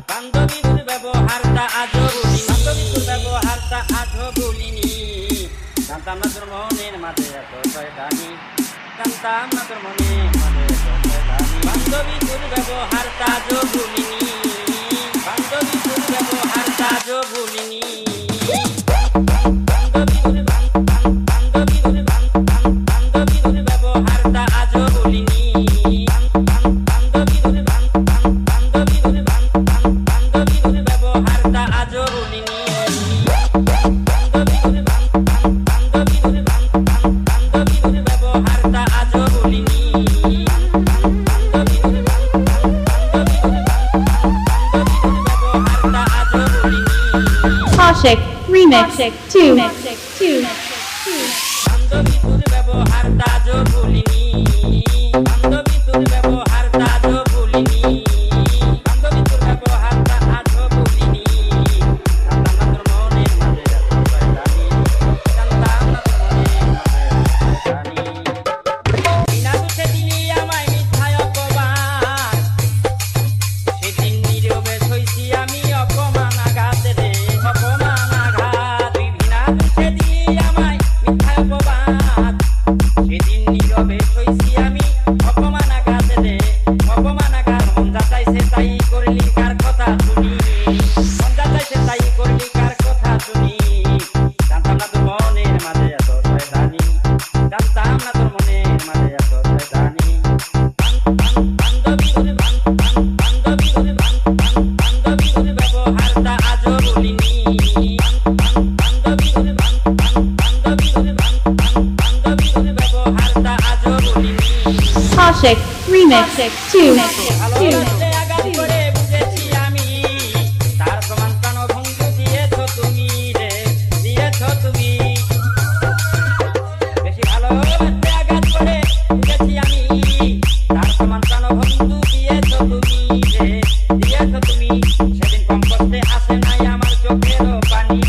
বান্ধবীর ব্যবহারটা আজও ভুলিনি। জানতাম না তোর মনের মাঝে এত শয়তানি, জানতাম না তোর মনের মাঝে এত শয়তানি। বান্ধবী তোর ব্যবহারটা আজও ভুলিনি, বান্ধবী তোর ব্যবহারটা আজও ভুলিনি। Ashik Remix 2. বান্ধবী তোর ব্যবহারটা আজও ভুলিনি, বান্ধবী তোর ব্যবহারটা আজও ভুলিনি, বান্ধবী তোর ব্যবহারটা আজও ভুলিনি। জানতাম না তোর মনের মাঝে এত শয়তানি, জানতাম না তোর মনের মাঝে এত শয়তানি। বিনা দোষে দিলি আমায় মিথ্যায় অপবাদ, সেদিন নীরবে সইছি আমি অপমান আঘাত রে, অপমান আঘাত। তুই বিনা দোষে দিলি আমায় মিথ্যায় অপবাদ, সেদিন নীরবে সইছি আমি অপমান আঘাত রে, অপমান আঘাত। মন যা চাইছে তাই করলি কার কথা শুনি, মন যা চাইছে তাই করলি কার কথা শুনি। জানতাম না তোর মনের মাঝে এত শয়তানি, জানতাম না তোর মনের মাঝে এত শয়তানি। বান্ধবী তোর ব্যবহারটা আজও ভুলিনি, বান্ধবী তোর ব্যবহারটা আজও ভুলিনি। Ashik Remix 2. ভালোবাসলে আঘাত করে বুঝেছি আমি, তার প্রমাণ প্রাণভঙ্গ দিয়েছো তুমি রে, দিয়েছো তুমি। বেশি ভালোবাসলে আঘাত করে বুঝেছি আমি, তার প্রমাণ প্রাণভঙ্গ দিয়েছো তুমি রে, দিয়েছো তুমি। সেদিন কম কষ্টে আসে নাই আমার চোখেরও পানি,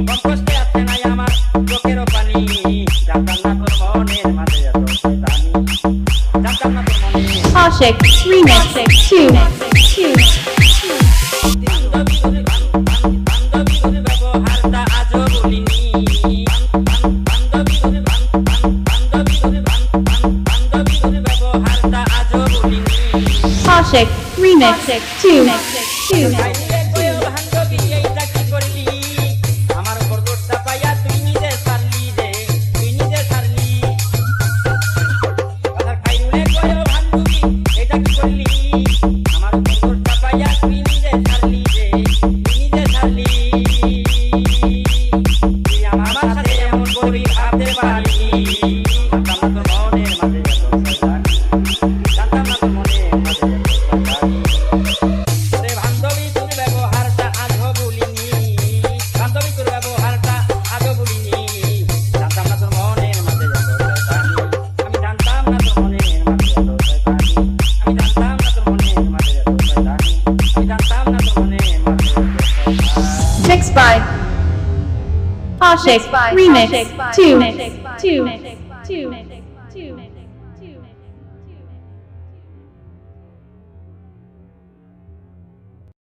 কম কষ্টে আসে নাই আমার চোখেরও পানি। জানতাম না তোর মনের মাঝে এত শয়তানি, জানতাম না তোর মনের। Ashik Remix 2. বান্ধবী তোর ব্যবহারটা আজও ভুলিনি, বান্ধবী তোর ব্যবহারটা আজও ভুলিনি। Ashik Remix 2. খাইলে কইও বান্ধবী এইটা কি করলি, আমার উপর দোষটা পাইয়া তুই নিজে ছাড়লি রে, তুই নিজে ছাড়লি। কথা খাইলে কইও বান্ধবী এইটা কি করলি, আমার উপর দোষটা পাইয়া তুই নিজে ছাড়লি রে, তুই নিজে ছাড়লি। তুই আমার সাথে এমন করবি ভাবতে পারিনি, জানতাম না তোর মনের মাঝে এত শয়তানি, জানতাম না তোর মনের মাঝে এত শয়তানি। ওরে বান্ধবী তোর ব্যবহারটা আজও ভুলিনি, বান্ধবী তোর ব্যবহারটা আজও ভুলিনি। জানতাম না তোর মনের মাঝে এত শয়তানি, আমি জানতাম না তোর মনের মাঝে এত শয়তানি, আমি জানতাম না তোর মনের মাঝে এত শয়তানি, আমি জানতাম না তোর মনের মাঝে এত শয়তানি। Mixed by Ashik Remix 2.